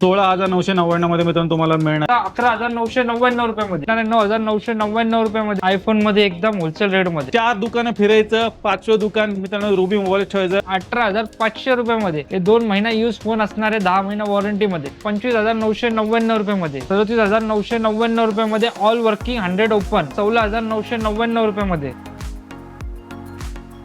16,999 मध्ये मित्रांनो तुम्हाला मिळणार 11,999 रुपयामध्ये 9,999 रुपयामध्ये आयफोन मध्ये एकदम होलसेल रेट मध्ये 4 दुकानं फिरायचं, 5वं दुकान मित्रांनो रुबी मोबाईल ठेवायचं. 18,500 रुपयामध्ये हे 2 महिना यूज फोन असणारे 10 महिना वॉरंटी मध्ये 25,999 रुपयामध्ये 37,999 रुपयामध्ये ऑल वर्किंग 100 ओपन 16,999 रुपयामध्ये.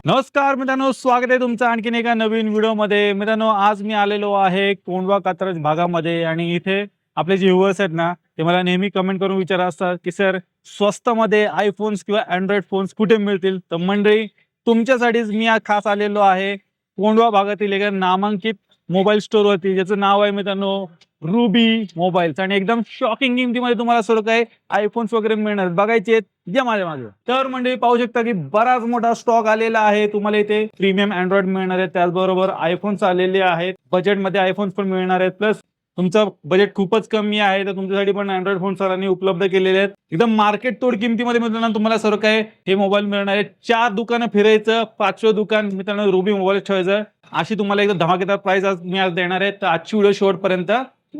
नमस्कार मित्रांनो, स्वागत आहे तुमचं आणखीन एका नवीन व्हिडिओमध्ये. मित्रांनो, आज मी आलेलो आहे कोंढवा कात्रज भागामध्ये आणि इथे आपले जे व्ह्युअर्स आहेत ना, ते मला नेहमी कमेंट करून विचारत असतात की सर स्वस्तामध्ये आयफोन्स किंवा अँड्रॉइड फोन्स कुठे मिळतील. तर मंडळी, तुमच्यासाठीच मी आज खास आलेलो आहे कोंढवा भागातील एका नामांकित मोबाईल स्टोअरवरती, ज्याचं नाव आहे मित्रांनो रुबी मोबाईल्स. आणि एकदम शॉकिंग किमतीमध्ये तुम्हाला सर्व काही आयफोन्स वगैरे मिळणार. बघायचे या माझ्या मागे. तर मंडळी पाहू शकता की बराच मोठा स्टॉक आलेला आहे. तुम्हाला इथे प्रीमियम अँड्रॉइड मिळणार आहे, त्याचबरोबर आयफोन्स आलेले आहेत. बजेटमध्ये आयफोन्स पण मिळणार आहेत. प्लस तुमचं बजेट खूपच कमी आहे तर तुमच्यासाठी पण अँड्रॉइड फोन सरांनी उपलब्ध केलेले आहेत. एकदम मार्केट तोड किमतीमध्ये मित्रांनो तुम्हाला सर्व काही हे मोबाईल मिळणार आहेत. 4 दुकानं फिरायचं, 5वं दुकान मित्रांनो रुबी मोबाईल ठेवायचं. अशी तुम्हाला एकदम धमाकेदार प्राइस आज देणार आहे. तर आजची व्हिडिओ शेवटपर्यंत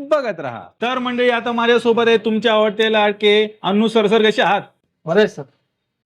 बघत राहा. तर मंडळी, आता माझ्यासोबत आहे तुमचे आवडते लाडके अन्नू सर. सर कसे आहात? बरे सर.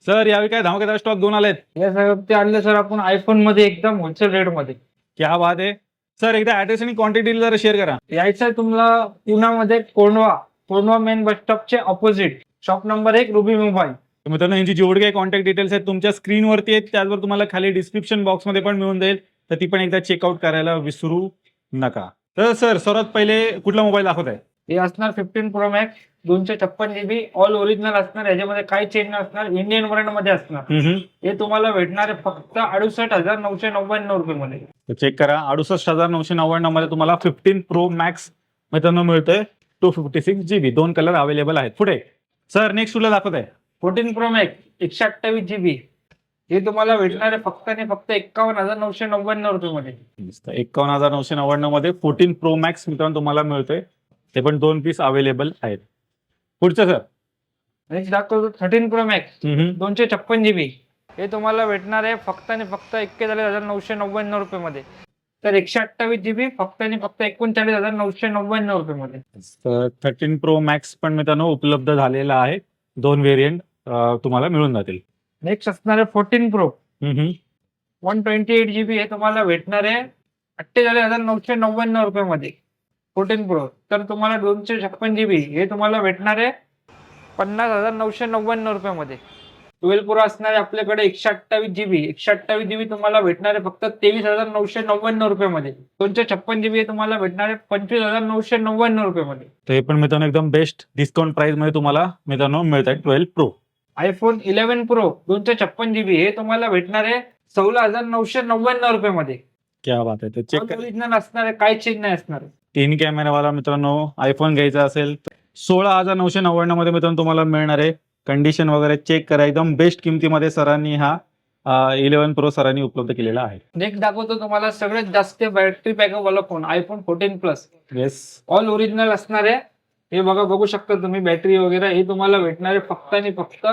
सर यावेळी काय धमाकेदार स्टॉक घेऊन आलेत? या सर ते आणले सर आपण आयफोन मध्ये एकदम होलसेल रेट मध्ये. क्या बात आहे. सर एकदा ऍड्रेस आणि क्वांटिटी जरा शेअर करा. यायचं आहे तुम्हाला पुण्यामध्ये कोंढवा मेन बस स्टॉपचे opposite shop number 1 Ruby mobile. मित्रांनो, यांची जेवढे काही कॉन्टॅक्ट डिटेल्स आहेत तुमच्या स्क्रीनवरती आहेत, त्याचबरोबर तुम्हाला खाली डिस्क्रिप्शन बॉक्समध्ये पण मिळून जाईल. तर ती पण एकदा चेकआउट करायला विसरू नका. तर सर सर्वात पहिले कुठला मोबाईल दाखवत आहे? हे असणार 15 pro max 256 GB all original असणार. याच्यामध्ये काही चेंज नसणार, इंडियन ब्रँड मध्ये असणार. हे तुम्हाला भेटणार आहे फक्त 68,999 रुपयामध्ये. चेक करा, 68,999 मध्ये तुम्हाला 15 प्रो मॅक्स मित्रांनो मिळतोय. 256 GB 2 कलर अवेलेबल आहेत. पुढे सर नेक्स्ट तुला दाखवत आहे 14 प्रो मॅक्स 128 GB. हे तुम्हाला भेटणार आहे फक्त आणि फक्त 51,999 रुपयामध्ये. 51,999 मध्ये 14 प्रो मॅक्स मित्रांनो तुम्हाला मिळतोय. ते पण 2 पीस अवेलेबल आहेत. पुढचं सर नेक्स्ट दाखवतो 13 प्रो मॅक्स 256 GB. हे तुम्हाला भेटणार आहे फक्त आणि फक्त 41,999 रुपयामध्ये. तर 128 GB फक्त आणि फक्त 39,999 रुपयामध्ये. 13 प्रो मॅक्स पण मित्रांनो उपलब्ध झालेला आहे. 2 व्हेरियंट तुम्हाला मिळून जातील. नेक्स्ट असणार आहे 14 प्रो 128 GB. हे तुम्हाला भेटणार आहे 48,999 रुपयामध्ये 14 प्रो. तर तुम्हाला 256 GB हे तुम्हाला भेटणार आहे 50,999 रुपयामध्ये. 12 प्रो असणार आहे आपल्याकडे 128 GB तुम्हाला भेटणार आहे फक्त 23,999 रुपयामध्ये. 256 GB हे तुम्हाला भेटणार आहे 25,999 रुपयामध्ये. तर हे पण मित्रांनो एकदम बेस्ट डिस्काउंट प्राइस मध्ये तुम्हाला मित्रांनो मिळत आहे. 12 प्रो. आयफोन 11 प्रो 256 GB हे तुम्हाला भेटणार आहे 16,999 रुपयामध्ये. क्या बात आहे. चेक करा, ओरिजिनल असणार आहे, काही चेंज नाही असणार. 3 कॅमेरावाला मित्रांनो आयफोन घ्यायचा असेल तर 16,999 मध्ये मित्रांनो तुम्हाला मिळणार आहे. कंडिशन वगैरे चेक करा. एकदम बेस्ट किमतीमध्ये सरांनी हा 11 प्रो सरांनी उपलब्ध केलेला आहे. नेक्स्ट दाखवतो तुम्हाला सगळ्यात जास्त बॅटरी बॅकअप वाला phone iPhone 14 plus. Yes, all original असणार आहे. हे बघू शकता तुम्ही बॅटरी वगैरे. हे तुम्हाला भेटणार आहे फक्त आणि फक्त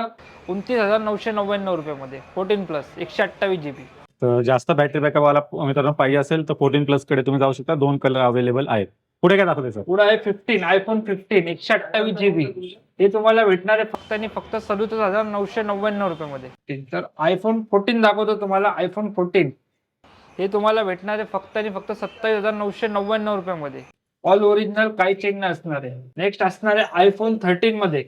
29,999 रुपयामध्ये 14 प्लस 128 GB. तर जास्त बॅटरी बॅकअप वाला मित्रांनो पाहिजे असेल तर 14 प्लस कडे तुम्ही जाऊ शकता. 2 कलर अवेलेबल आहेत. पुढे काय दाखवते सर? पुढे आहे 15 आयफोन 15 128 GB. हे तुम्हाला भेटणार आहे फक्त आणि फक्त 37,999 रुपयामध्ये. तर आयफोन 14 दाखवतो तुम्हाला. आयफोन 14 हे तुम्हाला भेटणार आहे फक्त आणि फक्त 27,999 रुपयामध्ये. ऑल ओरिजिनल, काही चेंज नाही असणार आहे. नेक्स्ट असणार आहे आयफोन 13 मध्ये.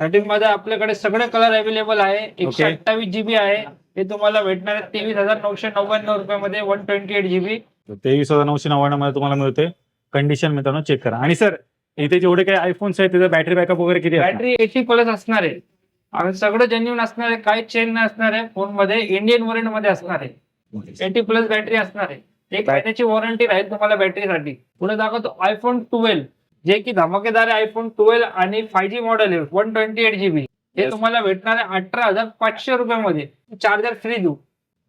13 मध्ये आपल्याकडे सगळे कलर अवेलेबल आहे. 128 GB आहे. हे तुम्हाला भेटणार आहे 23,999 रुपयामध्ये 128 GB. 23,999 मध्ये तुम्हाला मिळते. कंडिशन मित्रांनो चेक करा. आणि सर इथे जेवढे काही आयफोन्स आहेत त्याचा बॅटरी बॅकअप वगैरे किती आहे? बॅटरी 80 प्लस असणार आहे आणि सगळं जेन्युइन असणार आहे, काही चेंज नाही असणार आहे. फोन मध्ये इंडियन वॉरंटी मध्ये असणार आहे. 80 प्लस बॅटरी असणार आहे. 1 महिन्याची वॉरंटी राहील तुम्हाला बॅटरीसाठी. पुढे दाखवतो आयफोन 12 जे की धमाकेदार आहे. आयफोन 12 आणि 5G मॉडेल आहे 128 GB. हे तुम्हाला भेटणार आहे 18,500 रुपयामध्ये. चार्जर फ्री देऊ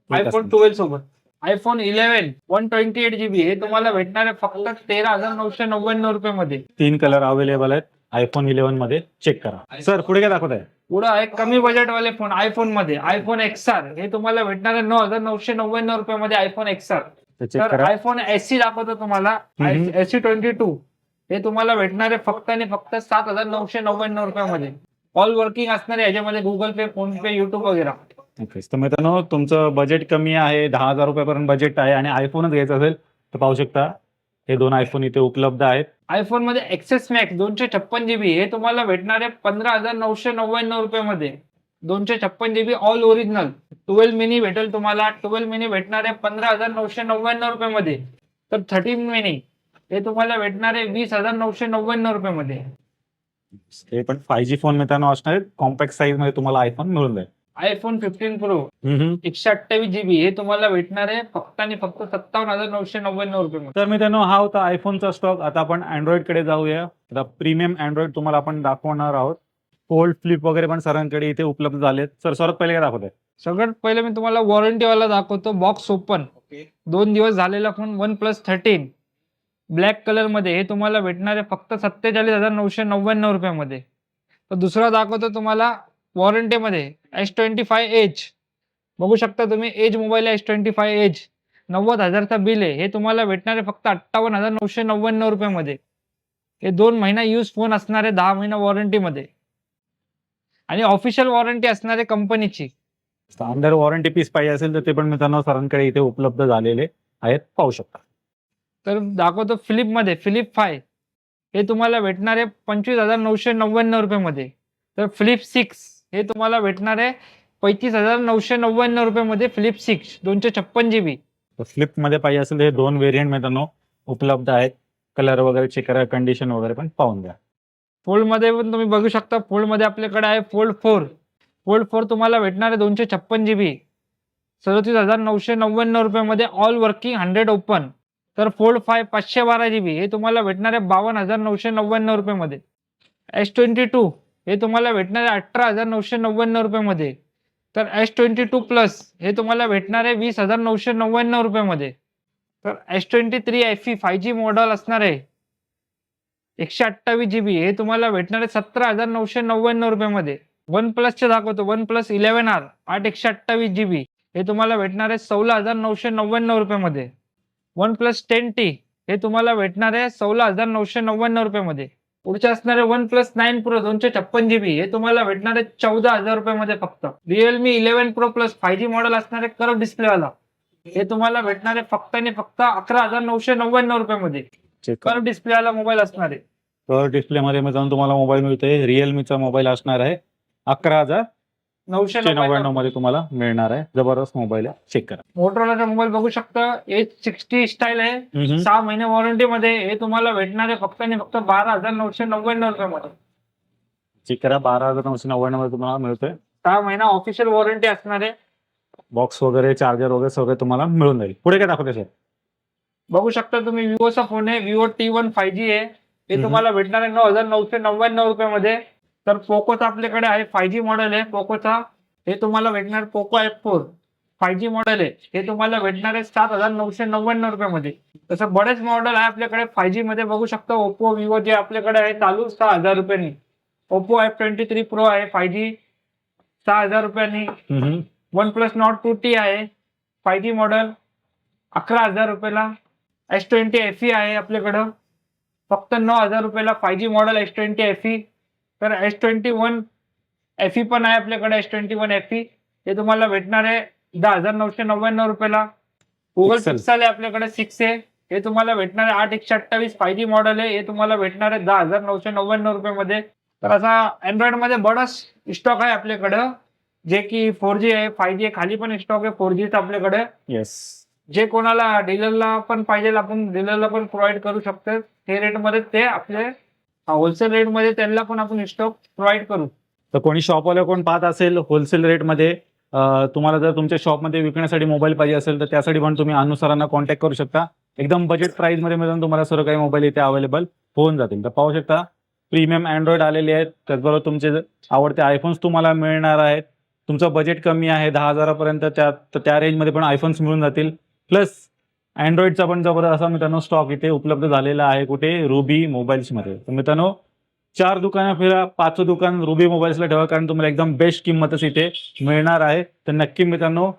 आयफोन 12 सोबत. आयफोन 11 128 GB हे तुम्हाला भेटणार आहे फक्त 13,999 रुपयामध्ये. 3 कलर अवेलेबल आहेत आयफोन 11 मध्ये. चेक करा. सर पुढे काय दाखवत आहे? पुढे आहे कमी बजेट वाले फोन आयफोन मध्ये. आयफोन XR हे तुम्हाला भेटणार आहे 9,999 रुपयामध्ये आयफोन XR. तर आयफोन SE दाखवतो तुम्हाला. SE 22 हे तुम्हाला भेटणार आहे फक्त आणि फक्त 7,999 रुपयामध्ये. ऑल वर्किंग असणार आहे याच्यामध्ये गुगल पे, फोन पे, युट्यूब वगैरे. ओके, तर मित्रांनो तुमचं बजेट कमी आहे, 10,000 रुपयापर्यंत बजेट आहे आणि आयफोनच घ्यायचा असेल तर पाहू शकता हे 2 आयफोन इथे उपलब्ध आहेत. आयफोन मध्ये एक्सेस मॅक्स 256 GB हे तुम्हाला भेटणार आहे 15,999 रुपयामध्ये. 256 GB ऑल ओरिजिनल. 12 मिनी भेटेल तुम्हाला. 12 मिनी भेटणार आहे 15,999 रुपयामध्ये. तर 13 मिनी हे तुम्हाला भेटणार आहे 20,999 रुपयामध्ये. हे पण 5G फोन मित्रांनो असणार आहेत. कॉम्पॅक्ट साईज मध्ये तुम्हाला आयफोन मिळून जाईल. आयफोन 15 प्रो 128 GB हे तुम्हाला भेटणार आहे फक्त आणि फक्त 57,999 रुपयामध्ये. तर मित्रांनो हा होता आयफोनचा स्टॉक. आता आपण अँड्रॉइड कडे जाऊया. आता प्रीमियम अँड्रॉइड तुम्हाला आपण दाखवणार आहोत. फोल्ड, फ्लिप वगैरे पण सरांकडे इथे उपलब्ध झालेत. सर सर्वात पहिले काय दाखवत आहे? सगळ्यात पहिले मी तुम्हाला वॉरंटी वाला दाखवतो. बॉक्स ओपन 2 दिवस झालेला फोन OnePlus 13 ब्लॅक कलर मध्ये हे तुम्हाला भेटणार आहे फक्त 47,999 रुपयामध्ये. तर दुसरा दाखवतो तुम्हाला वॉरंटी मध्ये S25 एज. बघू शकता तुम्ही एज मोबाईल आहे S25 एज. 90,000चा बिल आहे. हे तुम्हाला भेटणार आहे फक्त 58,999 रुपयामध्ये. हे 2 महिना यूज फोन असणार आहे 10 महिना वॉरंटी मध्ये आणि ऑफिशियल वॉरंटी असणार आहे कंपनीची. अंडर वॉरंटी पीस पाहिजे असेल तर ते पण मित्रांनो सरांकडे इथे उपलब्ध झालेले आहेत, पाहू शकता. तर दाखवतो फ्लिप मध्ये फ्लिप 5 हे तुम्हाला भेटणार आहे 25,999 रुपयामध्ये. तर फ्लिप 6 हे तुम्हाला भेटणार आहे 35,999 रुपयामध्ये. Flip 6 256 GB. फ्लिप मध्ये पाहिजे असेल तर हे 2 व्हेरियंट मित्रांनो उपलब्ध आहेत. कलर वगैरे चेक करा, कंडिशन वगैरे पण पाहून घ्या. फोल्ड मध्ये पण तुम्ही बघू शकता. फोल्ड मध्ये आपल्याकडे आहे फोल्ड 4. फोल्ड 4 तुम्हाला भेटणार आहे 256 GB 37,999 रुपयामध्ये. All working 100 open. तर फोल्ड 5 512 GB हे तुम्हाला भेटणार आहे 52,999 रुपयामध्ये. S22 हे तुम्हाला भेटणार आहे 18,999 रुपयामध्ये. तर S22 प्लस हे तुम्हाला भेटणार आहे 20,999 रुपयामध्ये. तर S23 FE 5G मॉडेल असणार आहे 128 GB हे तुम्हाला भेटणार आहे 17,999 रुपयामध्ये. OnePlusचे दाखवतो. OnePlus 11R 8 128 GB हे तुम्हाला भेटणार आहे 16,999 रुपयामध्ये. OnePlus 10T हे तुम्हाला भेटणार आहे 16,999 रुपयामध्ये. पुढचे असणारे OnePlus 9 Pro 256 GB हे तुम्हाला भेटणार आहे 14,000 रुपयामध्ये फक्त. Realme 11 Pro Plus 5G model असणार आहे कर्व डिस्प्लेवाला हे तुम्हाला भेटणार आहे फक्त आणि फक्त 11,999 रुपयामध्ये. कर्व डिस्प्लेवाला मोबाईल असणार आहे. कर्व डिस्प्ले मध्ये मित्रांनो तुम्हाला मोबाईल मिळतोय. रिअलमीचा मोबाईल असणार आहे 11,999 मध्ये तुम्हाला मिळणार आहे. जबरदस्त मोबाईल आहे, चेक करा. मोटोरोलाचा मोबाईल बघू शकता. H60 स्टाईल आहे 6 महिने वॉरंटी मध्ये. हे तुम्हाला भेटणार आहे फक्त आणि फक्त 12,999 रुपयामध्ये. चेक करा, 12,999 मध्ये तुम्हाला मिळतोय. 6 महिना ऑफिशियल वॉरंटी असणार आहे. बॉक्स वगैरे, चार्जर वगैरे सगळे तुम्हाला मिळून जाईल. पुढे काय दाखवते सर? बघू शकता तुम्ही विवोचा फोन आहे. विवो T1 5G आहे. हे तुम्हाला भेटणार आहे 9,999 रुपयामध्ये. तर पोकोचा आपल्याकडे आहे 5G मॉडेल आहे पोकोचा. हे तुम्हाला भेटणार पोको F4 5G मॉडेल आहे. हे तुम्हाला भेटणार आहे 7,999 रुपयामध्ये. तसं बरेच मॉडेल आहे आपल्याकडे 5G मध्ये. बघू शकता ओप्पो, विवो जे आपल्याकडे आहे चालू 6,000 रुपयांनी. ओप्पो F23 Pro आहे 5G 6,000 रुपयांनी. OnePlus Nord 2T आहे 5G मॉडेल 11,000 रुपयाला. S20 FE आहे आपल्याकडं फक्त 9,000 रुपयाला 5G मॉडेल S20 FE. तर S21 FE पण आहे आपल्याकडे. S21 FE हे तुम्हाला भेटणार आहे 10,999 रुपयाला. गुगल पिक्सेल आहे आपल्याकडे 6 आहे. हे तुम्हाला भेटणार आहे 8 128 5G मॉडेल आहे. हे तुम्हाला भेटणार आहे 10,999 रुपयामध्ये. तर असा अँड्रॉइड मध्ये बराच स्टॉक आहे आपल्याकडं जे की 4G आहे 5G आहे. खाली पण स्टॉक आहे 4G आपल्याकडे. येस, जे कोणाला डीलरला पण पाहिजे आपण डीलरला पण प्रोव्हाइड करू शकतो. ते रेट मध्ये ते आपले होलसेल रेट मध्ये त्यांना पण आपण स्टॉक प्रोव्हाइड करू. तर कोणी शॉपवाला कोण पाहत असेल होलसेल रेट मध्ये, तुम्हाला जर तुमच्या शॉपमध्ये विकण्यासाठी मोबाईल पाहिजे असेल तर त्यासाठी पण तुम्ही अनु सरांना कॉन्टॅक्ट करू शकता. एकदम बजेट प्राइस मध्ये मिळून तुम्हाला सर्व काही मोबाईल इथे अवेलेबल होऊन जातील. तर पाहू शकता प्रीमियम अँड्रॉइड आलेले आहेत. त्याचबरोबर तुमचे आवडते आयफोन्स तुम्हाला मिळणार आहेत. तुमचं बजेट कमी आहे 10,000 पर्यंत, त्या रेंजमध्ये पण आयफोन्स मिळून जातील. प्लस अँड्रॉइडचा पण जबरदस्त असा मित्रांनो स्टॉक इथे उपलब्ध झालेला आहे. कुठे? रुबी मोबाईल्स मध्ये. तर मित्रांनो 4 दुकानं फिरा, 5 दुकान रुबी मोबाईल्सला ठेवा, कारण तुम्हाला एकदम बेस्ट किंमतच इथे मिळणार आहे. तर नक्की मित्रांनो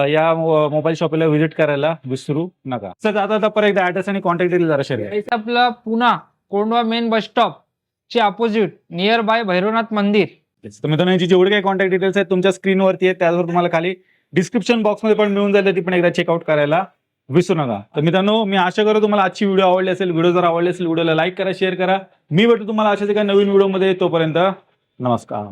या मोबाईल शॉपला व्हिजिट करायला विसरू नका. सर आता परत एकदा ऍड्रेस आणि कॉन्टॅक्ट डिटेल जरा शेअर करा. आपला Pune Kondhwa main bus stop ची अपोजिट नियर बाय भैरवनाथ मंदिर. तर मित्रांनो यांची जेवढे काही कॉन्टॅक्ट डिटेल्स आहेत तुमच्या स्क्रीनवरती आहेत, त्यावर तुम्हाला खाली डिस्क्रिप्शन बॉक्समध्ये पण मिळून जाईल, ती पण एकदा चेकआउट करायला विसरू नका. तर मित्रांनो मी आशा करतो तुम्हाला आजची व्हिडिओ आवडली असेल. व्हिडिओ जर आवडली असेल व्हिडिओला लाईक करा, शेअर करा. मी भेटतो तुम्हाला अशाच एका नवीन व्हिडिओमध्ये. तोपर्यंत नमस्कार.